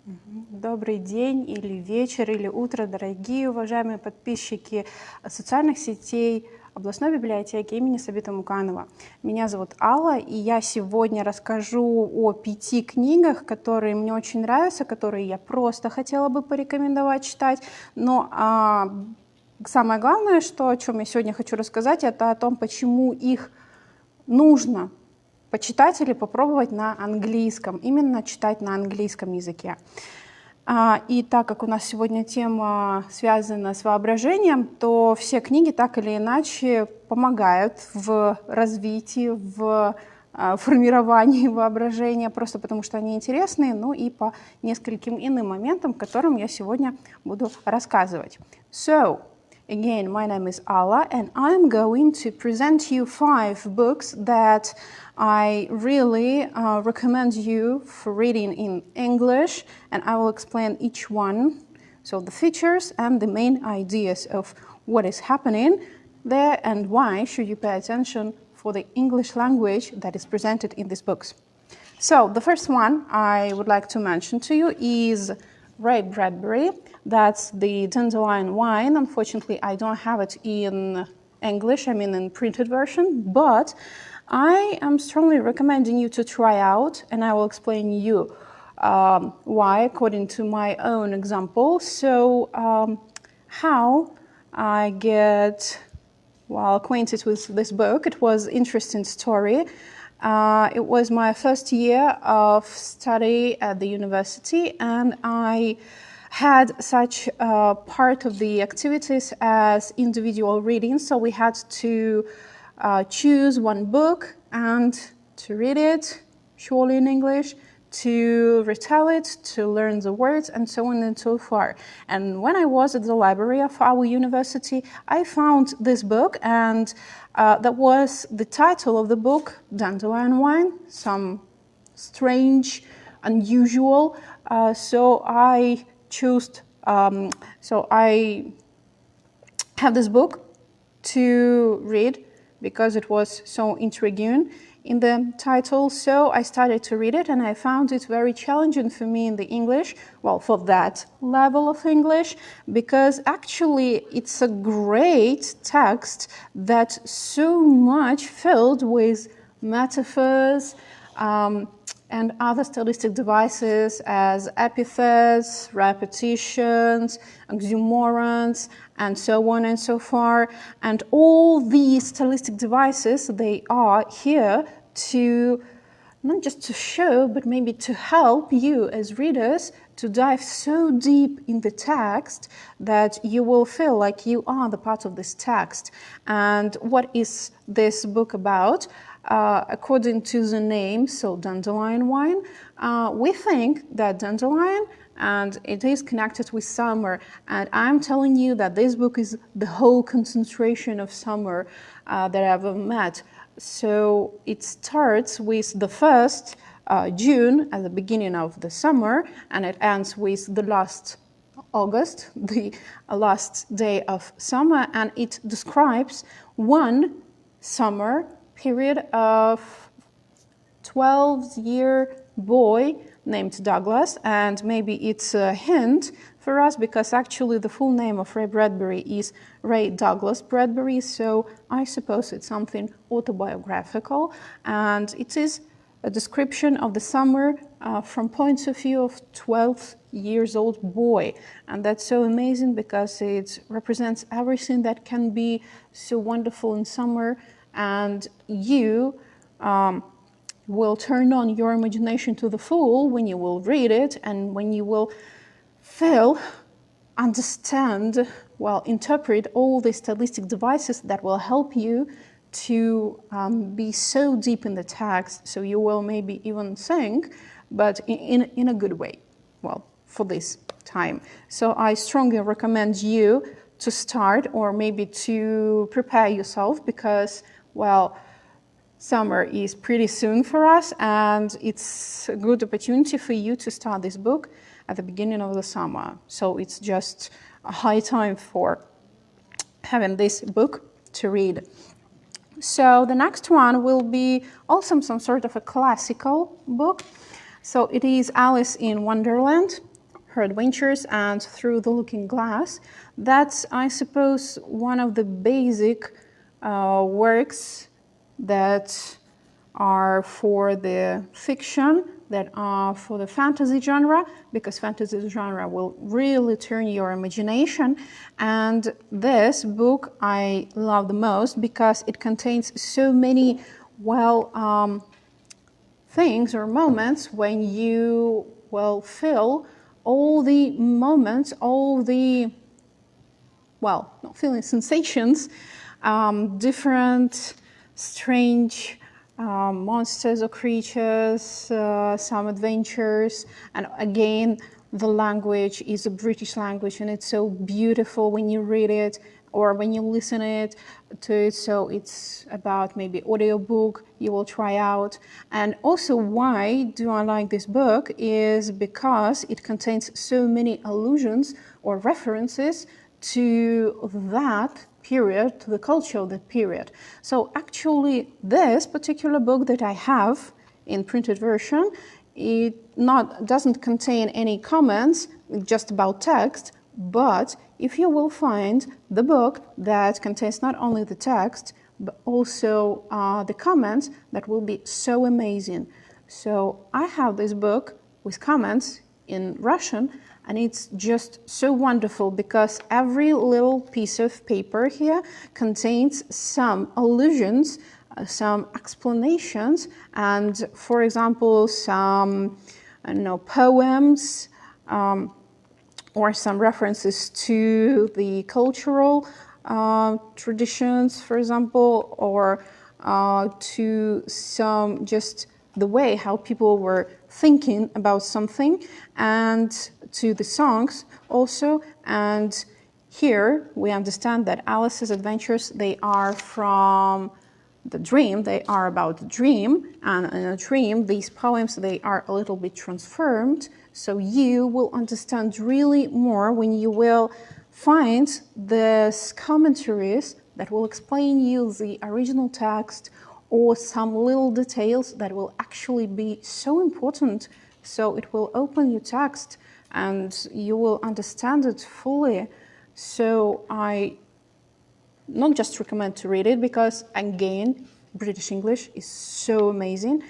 Добрый день или вечер, или утро, дорогие уважаемые подписчики социальных сетей областной библиотеки имени Сабита Муканова. Меня зовут Алла, и я сегодня расскажу о 5 книгах, которые мне очень нравятся, которые я просто хотела бы порекомендовать читать. Но самое главное, о чем я сегодня хочу рассказать, это о том, почему их нужно почитать или попробовать на английском, именно читать на английском языке. И так как у нас сегодня тема связана с воображением, то все книги так или иначе помогают в развитии, в формировании воображения, просто потому что они интересные, ну и по нескольким иным моментам, которым я сегодня буду рассказывать. So, again, my name is Alla, and I'm going to present you 5 books that I really recommend you for reading in English, and I will explain each one, so the features and the main ideas of what is happening there and why should you pay attention for the English language that is presented in these books. So the first one I would like to mention to you is Ray Bradbury. That's the Dandelion Wine. Unfortunately, I don't have it in English, I mean in printed version, but I am strongly recommending you to try out, and I will explain you why according to my own example. So how I get acquainted with this book. It was an interesting story. It was my first year of study at the university, and I had such part of the activities as individual reading. So we had to choose one book and to read it, surely in English, to retell it, to learn the words, and so on and so forth. And when I was at the library of our university, I found this book, and that was the title of the book, Dandelion Wine, some strange, unusual. So I chose, so I have this book to read because it was so intriguing in the title. So I started to read it, and I found it very challenging for me in the English, well, for that level of English, because actually it's a great text that's so much filled with metaphors and other stylistic devices as epithets, repetitions, oxymorons, and so on and so forth. And all these stylistic devices, they are here to not just to show, but maybe to help you as readers to dive so deep in the text that you will feel like you are the part of this text. And what is this book about? According to the name, so Dandelion Wine, we think that dandelion, and it is connected with summer. And I'm telling you that this book is the whole concentration of summer that I've ever met. So it starts with the 1st June at the beginning of the summer, and it ends with the last August, the last day of summer, and it describes one summer period of 12-year boy named Douglas, and maybe it's a hint for us because actually the full name of Ray Bradbury is Ray Douglas Bradbury, so I suppose it's something autobiographical, and it is a description of the summer from point of view of 12-year-old boy, and that's so amazing because it represents everything that can be so wonderful in summer, and you will turn on your imagination to the full when you will read it and when you will feel, understand, interpret all the stylistic devices that will help you to be so deep in the text, so you will maybe even think, but in a good way, for this time. So I strongly recommend you to start or maybe to prepare yourself because, summer is pretty soon for us, and it's a good opportunity for you to start this book at the beginning of the summer. So it's just a high time for having this book to read. So the next one will be also some sort of a classical book. So it is Alice in Wonderland. her adventures and Through the Looking Glass. That's, I suppose, one of the basic works that are for the fiction, that are for the fantasy genre, because fantasy genre will really turn your imagination. And this book I love the most because it contains so many, things or moments when you will feel all the moments, all the, not feeling, sensations, different strange monsters or creatures, some adventures, and again, the language is a British language and it's so beautiful when you read it or when you listen to it. So it's about maybe audiobook you will try out. And also why do I like this book is because it contains so many allusions or references to that period, to the culture of that period. So actually this particular book that I have in printed version, it doesn't contain any comments just about text, but if you will find the book that contains not only the text, but also the comments, that will be so amazing. So I have this book with comments in Russian, and it's just so wonderful because every little piece of paper here contains some allusions, some explanations, and for example, some poems, or some references to the cultural traditions, for example, or to some just the way how people were thinking about something, and to the songs also. And here we understand that Alice's adventures, they are from the dream, they are about the dream, and in a dream these poems, they are a little bit transformed, so you will understand really more when you will find these commentaries that will explain you the original text or some little details that will actually be so important. So it will open your text and you will understand it fully. So I not just recommend to read it because, again, British English is so amazing,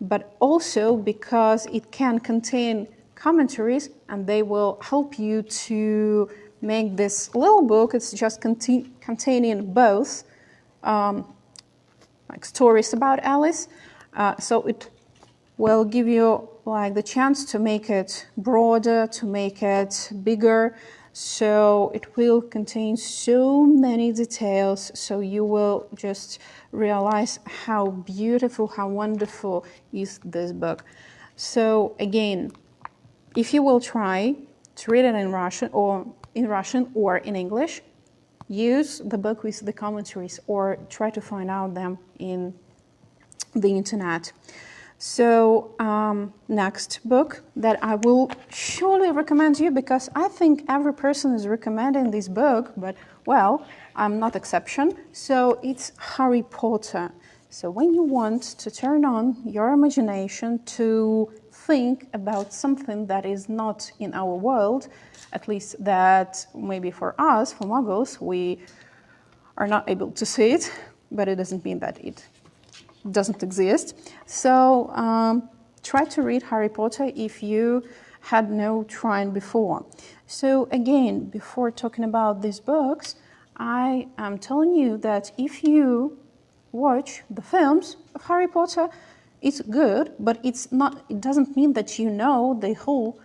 but also because it can contain commentaries and they will help you to make this little book. It's just containing both like stories about Alice, so it will give you like the chance to make it broader, to make it bigger, so it will contain so many details, so you will just realize how beautiful, how wonderful is this book. So again, if you will try to read it in Russian or in English, use the book with the commentaries or try to find out them in the internet. So next book that I will surely recommend you, because I think every person is recommending this book, but well, I'm not exception. So it's Harry Potter. So when you want to turn on your imagination to think about something that is not in our world, at least that maybe for us, for Muggles, we are not able to see it, but it doesn't mean that it doesn't exist. So try to read Harry Potter if you had no tried before. So again, before talking about these books, I am telling you that if you watch the films of Harry Potter, it's good, but it's not. It doesn't mean that you know the whole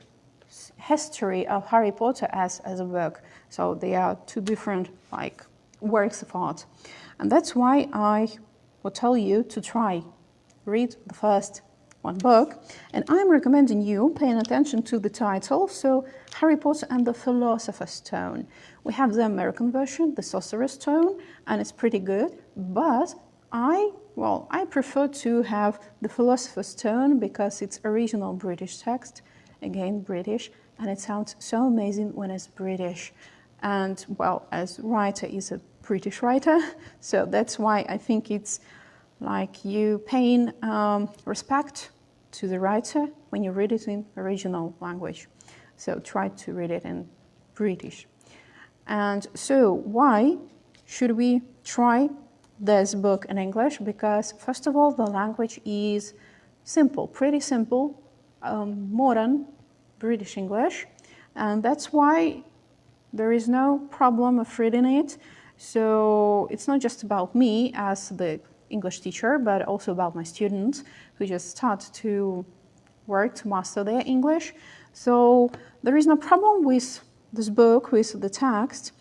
history of Harry Potter as a book. So they are two different works of art, and that's why I will tell you to try read the first one book, and I'm recommending you paying attention to the title. So Harry Potter and the Philosopher's Stone. We have the American version, the Sorcerer's Stone, and it's pretty good, but I prefer to have the Philosopher's Stone because it's original British text, again British, and it sounds so amazing when it's British. And well, as writer is a British writer, so that's why I think it's like you paying respect to the writer when you read it in original language. So try to read it in British. And so why should we try this book in English? Because first of all, the language is simple, pretty simple, modern British English. And that's why there is no problem of reading it. So it's not just about me as the English teacher, but also about my students who just start to work to master their English. So there is no problem with this book, with the text.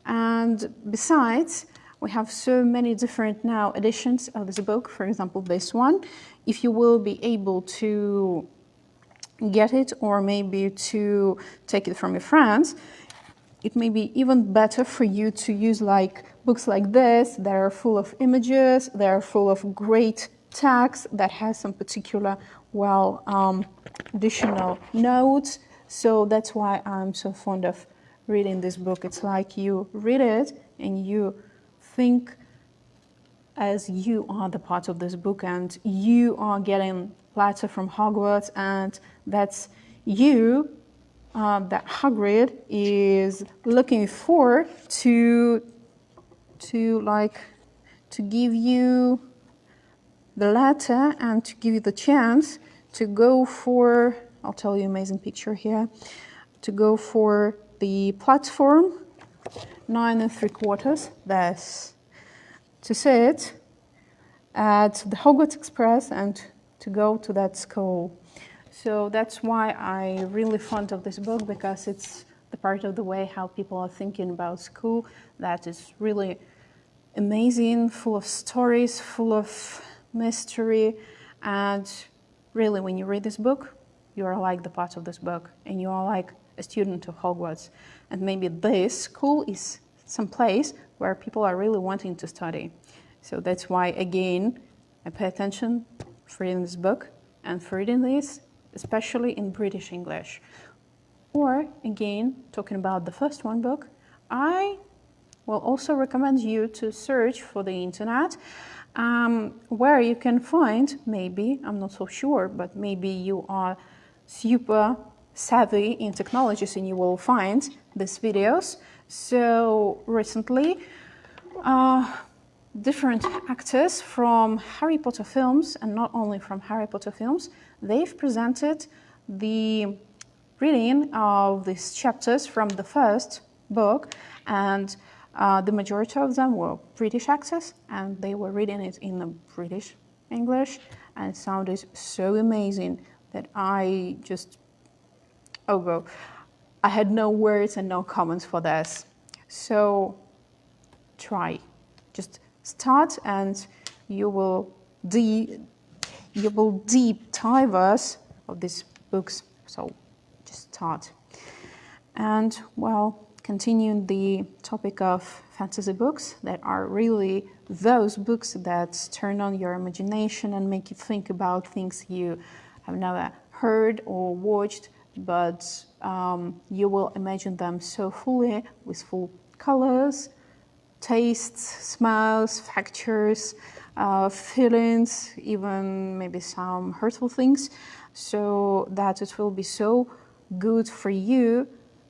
And besides, we have so many different now editions of this book. For example, this one. If you will be able to get it or maybe to take it from your friends, it may be even better for you to use like books like this that are full of images, that are full of great text, that has some particular, additional notes. So that's why I'm so fond of reading this book. It's like you read it and you think as you are the part of this book and you are getting letter from Hogwarts, and that's you that Hagrid is looking for to give you the letter and to give you the chance to go for, I'll tell you an amazing picture here, to go for the platform 9 3/4, that's to sit at the Hogwarts Express and to go to that school. So that's why I'm really fond of this book, because it's the part of the way how people are thinking about school that is really amazing, full of stories, full of mystery. And really, when you read this book, you are like the part of this book and you are like a student of Hogwarts. And maybe this school is some place where people are really wanting to study. So that's why, again, I pay attention for reading this book and for reading this, especially in British English. Or, again, talking about the first one book, I will also recommend you to search for the internet, where you can find, maybe, I'm not so sure, but maybe you are super savvy in technologies and you will find these videos. So recently, different actors from Harry Potter films, and not only from Harry Potter films, they've presented the reading of these chapters from the first book, and the majority of them were British actors, and they were reading it in the British English, and it sounded so amazing that I just, I had no words and no comments for this. So try, just start, and you will deep dive us of these books. So just start. And continuing the topic of fantasy books that are really those books that turn on your imagination and make you think about things you have never heard or watched, but you will imagine them so fully with full colors, tastes, smells, factors, feelings, even maybe some hurtful things, so that it will be so good for you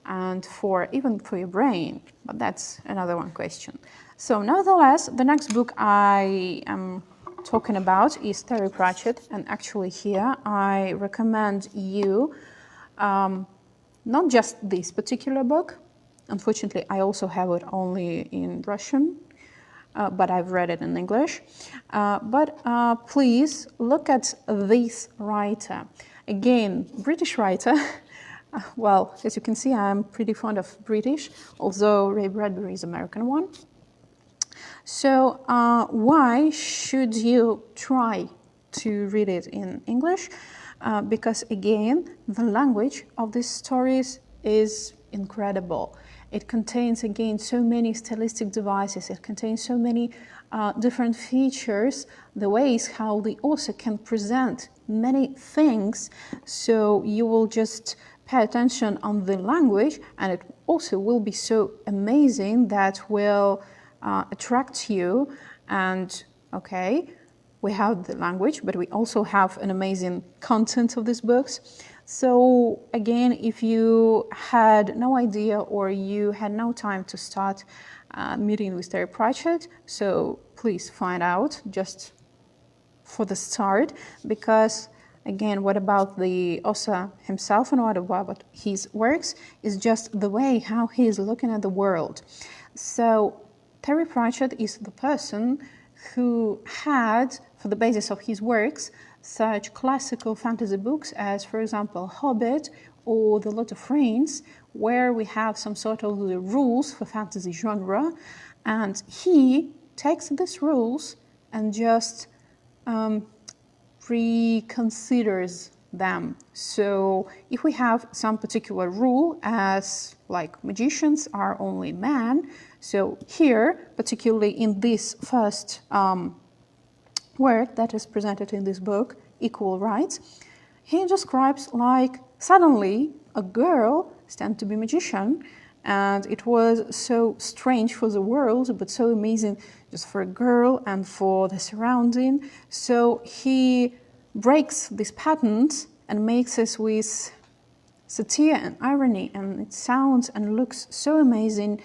and even for your brain. But that's another one question. So nevertheless, the next book I am talking about is Terry Pratchett, and actually here I recommend you not just this particular book. Unfortunately, I also have it only in Russian, but I've read it in English. But please look at this writer. Again, British writer. Well, as you can see, I'm pretty fond of British, although Ray Bradbury is American one. So why should you try to read it in English? Because again, the language of these stories is incredible. It contains, again, so many stylistic devices. It contains so many different features, the ways how the author can present many things. So you will just pay attention on the language, and it also will be so amazing that will attract you. And okay, we have the language, but we also have an amazing content of these books. So again, if you had no idea or you had no time to start meeting with Terry Pratchett, so please find out just for the start, because again, what about the author himself and what about his works is just the way how he is looking at the world. So Terry Pratchett is the person who had, for the basis of his works, such classical fantasy books as, for example, Hobbit or The Lord of Rings, where we have some sort of the rules for fantasy genre, and he takes these rules and just reconsiders them. So if we have some particular rule as like magicians are only men, so here, particularly in this first word that is presented in this book, equal rights, he describes like suddenly a girl stand to be magician, and it was so strange for the world, but so amazing just for a girl and for the surrounding. So he breaks these patterns and makes us with satire and irony, and it sounds and looks so amazing.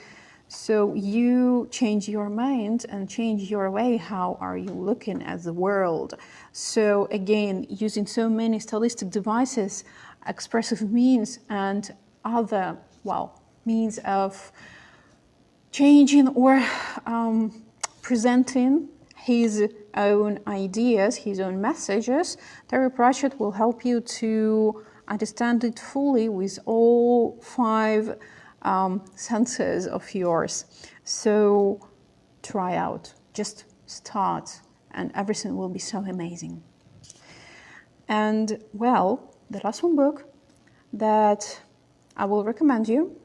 So you change your mind and change your way how are you looking at the world. So again, using so many stylistic devices, expressive means, and other, means of changing or presenting his own ideas, his own messages, Terry Pratchett will help you to understand it fully with all 5 senses of yours. So try out, just start, and everything will be so amazing. And well, the last one book that I will recommend you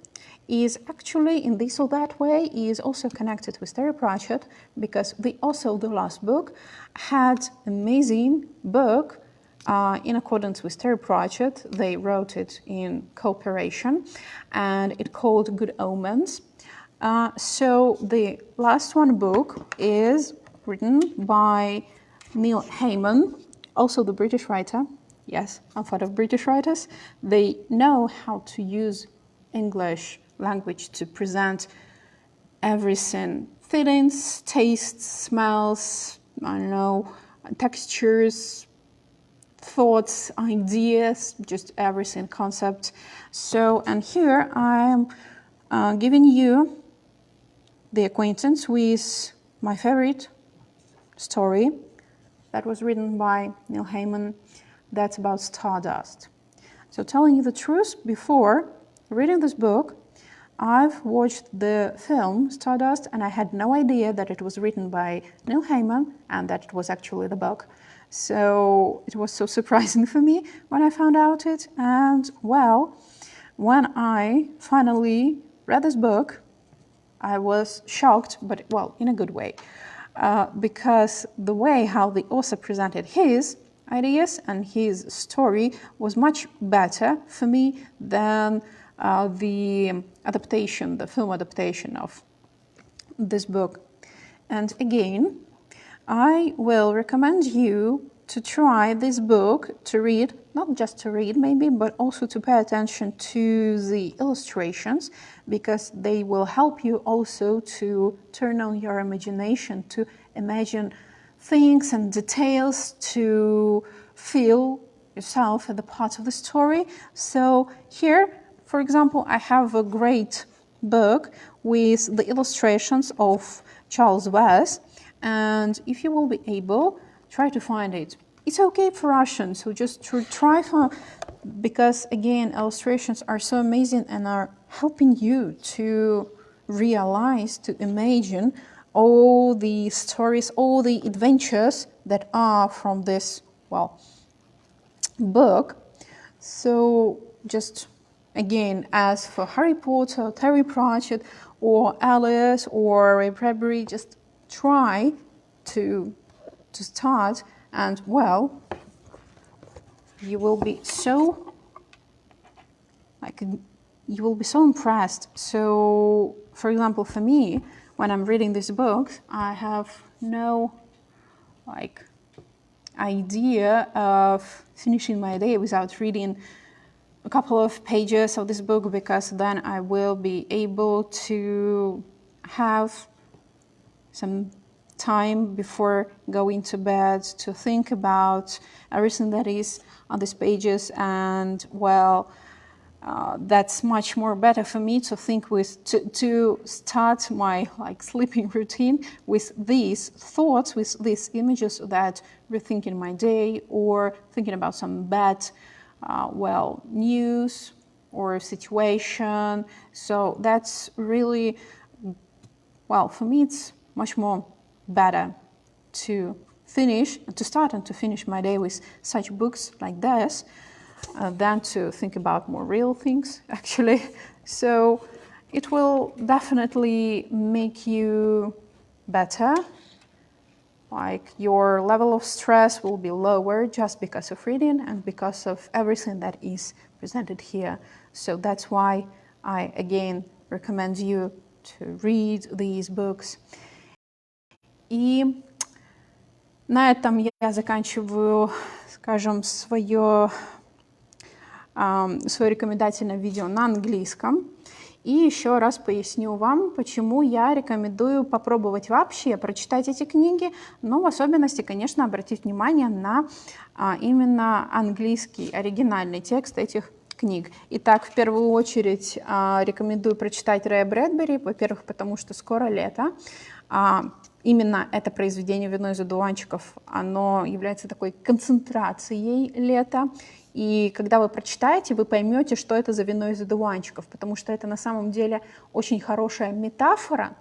is actually in this or that way is also connected with Terry Pratchett, because the author of the last book had amazing book in accordance with Terry Pratchett. They wrote it in cooperation, and it called Good Omens. So the last one book is written by Neil Gaiman, also the British writer. Yes, I'm fond of British writers. They know how to use English language to present everything, feelings, tastes, smells, textures, thoughts, ideas, just everything, concept. So, and here I am giving you the acquaintance with my favorite story that was written by Neil Gaiman, that's about Stardust. So telling you the truth, before reading this book, I've watched the film Stardust, and I had no idea that it was written by Neil Gaiman and that it was actually the book. So it was so surprising for me when I found out it. And well, when I finally read this book, I was shocked, but well, in a good way, because the way how the author presented his ideas and his story was much better for me than the adaptation, the film adaptation of this book. And again, I will recommend you to try this book, to read, not just to read maybe, but also to pay attention to the illustrations, because they will help you also to turn on your imagination, to imagine things and details, to feel yourself at the part of the story. So here, for example, I have a great book with the illustrations of Charles West, and if you will be able, try to find it. It's okay for Russian, so just try for, because again, illustrations are so amazing and are helping you to realize, to imagine all the stories, all the adventures that are from this, book. So just again, as for Harry Potter, Terry Pratchett, or Alice, or Ray Bradbury, just try to start, and well, you will be so impressed. So, for example, for me, when I'm reading this book, I have no idea of finishing my day without reading a couple of pages of this book, because then I will be able to have some time before going to bed to think about everything that is on these pages. And well, that's much more better for me to think with, to start my sleeping routine with these thoughts, with these images, that rethinking my day or thinking about some bad news or situation. So that's really, for me it's much more better to start and to finish my day with such books like this than to think about more real things, actually. So it will definitely make you better. Your level of stress will be lower just because of reading and because of everything that is presented here. So that's why I again recommend you to read these books. И на этом я заканчиваю, скажем, свое рекомендательное видео на английском. И еще раз поясню вам, почему я рекомендую попробовать вообще прочитать эти книги, но в особенности, конечно, обратить внимание на именно английский, оригинальный текст этих книг. Итак, в первую очередь рекомендую прочитать Рэя Брэдбери, во-первых, потому что скоро лето. Именно это произведение «Вино из одуванчиков», оно является такой концентрацией лета. И когда вы прочитаете, вы поймете, что это за вино из одуванчиков, потому что это на самом деле очень хорошая метафора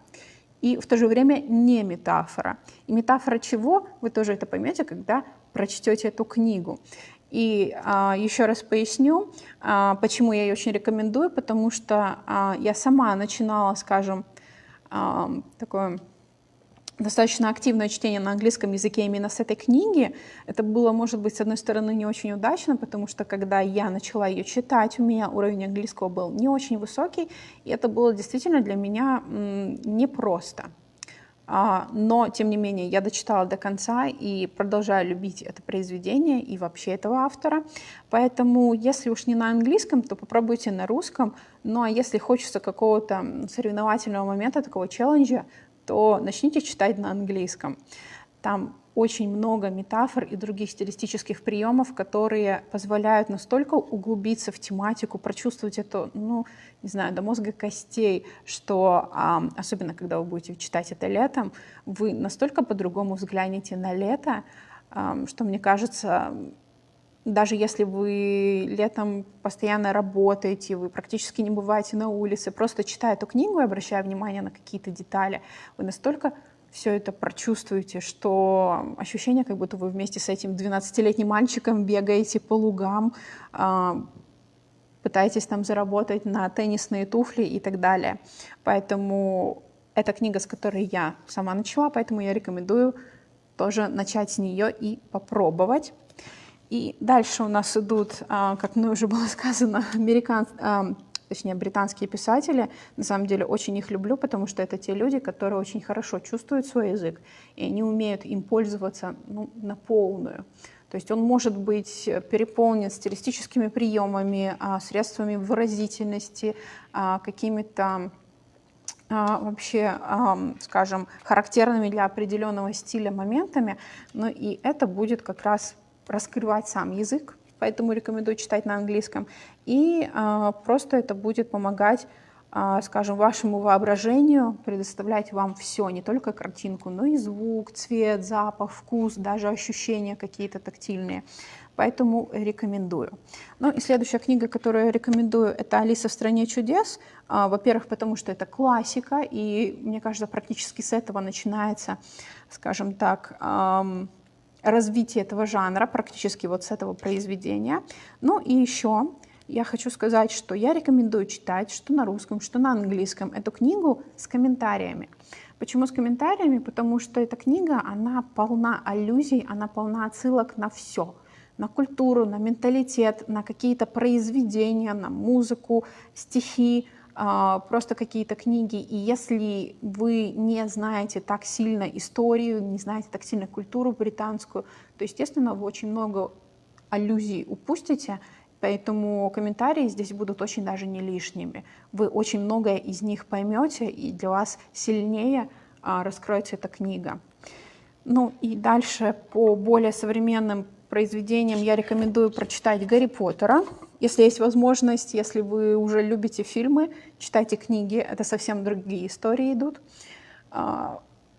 и в то же время не метафора. И метафора чего? Вы тоже это поймете, когда прочтете эту книгу. И еще раз поясню, почему я ее очень рекомендую, потому что я сама начинала, скажем, такое достаточно активное чтение на английском языке именно с этой книги. Это было, может быть, с одной стороны, не очень удачно, потому что когда я начала ее читать, у меня уровень английского был не очень высокий, и это было действительно для меня непросто. Но, тем не менее, я дочитала до конца и продолжаю любить это произведение и вообще этого автора. Поэтому, если уж не на английском, то попробуйте на русском. Ну а если хочется какого-то соревновательного момента, такого челленджа, то начните читать на английском. Там очень много метафор и других стилистических приемов, которые позволяют настолько углубиться в тематику, прочувствовать это, не знаю, до мозга костей, что, особенно когда вы будете читать это летом, вы настолько по-другому взглянете на лето, что, мне кажется, даже если вы летом постоянно работаете, вы практически не бываете на улице, просто читая эту книгу и обращая внимание на какие-то детали, вы настолько все это прочувствуете, что ощущение, как будто вы вместе с этим 12-летним мальчиком бегаете по лугам, пытаетесь там заработать на теннисные туфли и так далее. Поэтому это книга, с которой я сама начала, поэтому я рекомендую тоже начать с нее и попробовать. И дальше у нас идут, как мне уже было сказано, британские писатели. На самом деле очень их люблю, потому что это те люди, которые очень хорошо чувствуют свой язык, и они умеют им пользоваться на полную. То есть он может быть переполнен стилистическими приемами, средствами выразительности, какими-то вообще, скажем, характерными для определенного стиля моментами, но и это будет как раз раскрывать сам язык, поэтому рекомендую читать на английском. И просто это будет помогать, скажем, вашему воображению предоставлять вам все, не только картинку, но и звук, цвет, запах, вкус, даже ощущения какие-то тактильные. Поэтому рекомендую. Ну и следующая книга, которую я рекомендую, это «Алиса в стране чудес». Во-первых, потому что это классика, и, мне кажется, практически с этого начинается, скажем так, развитие этого жанра, практически вот с этого произведения. Ну и еще я хочу сказать, что я рекомендую читать что на русском, что на английском эту книгу с комментариями. Почему с комментариями? Потому что эта книга, она полна аллюзий, она полна отсылок на все. На культуру, на менталитет, на какие-то произведения, на музыку, стихи, просто какие-то книги. И если вы не знаете так сильно историю, не знаете так сильно культуру британскую, то, естественно, вы очень много аллюзий упустите, Поэтому комментарии здесь будут очень даже не лишними. Вы очень многое из них поймете, и для вас сильнее раскроется эта книга. Ну и дальше по более современным произведениям я рекомендую прочитать Гарри Поттера. Если есть возможность, если вы уже любите фильмы, читайте книги, это совсем другие истории идут.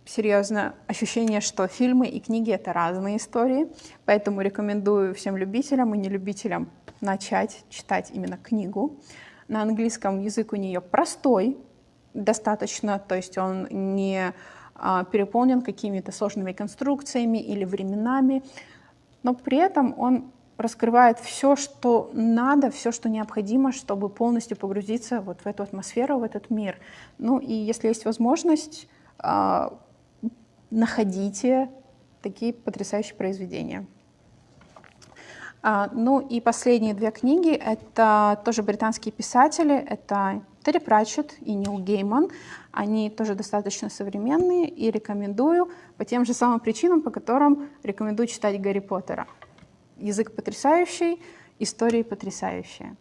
Серьезно, ощущение, что фильмы и книги — это разные истории, поэтому рекомендую всем любителям и нелюбителям начать читать именно книгу. На английском язык у нее простой достаточно, то есть он не переполнен какими-то сложными конструкциями или временами, но при этом он раскрывает все, что надо, все, что необходимо, чтобы полностью погрузиться вот в эту атмосферу, в этот мир. Ну и если есть возможность, находите такие потрясающие произведения. Ну и последние две книги — это тоже британские писатели, это Терри Пратчетт и Нил Гейман. Они тоже достаточно современные и рекомендую по тем же самым причинам, по которым рекомендую читать Гарри Поттера. Язык потрясающий, истории потрясающие.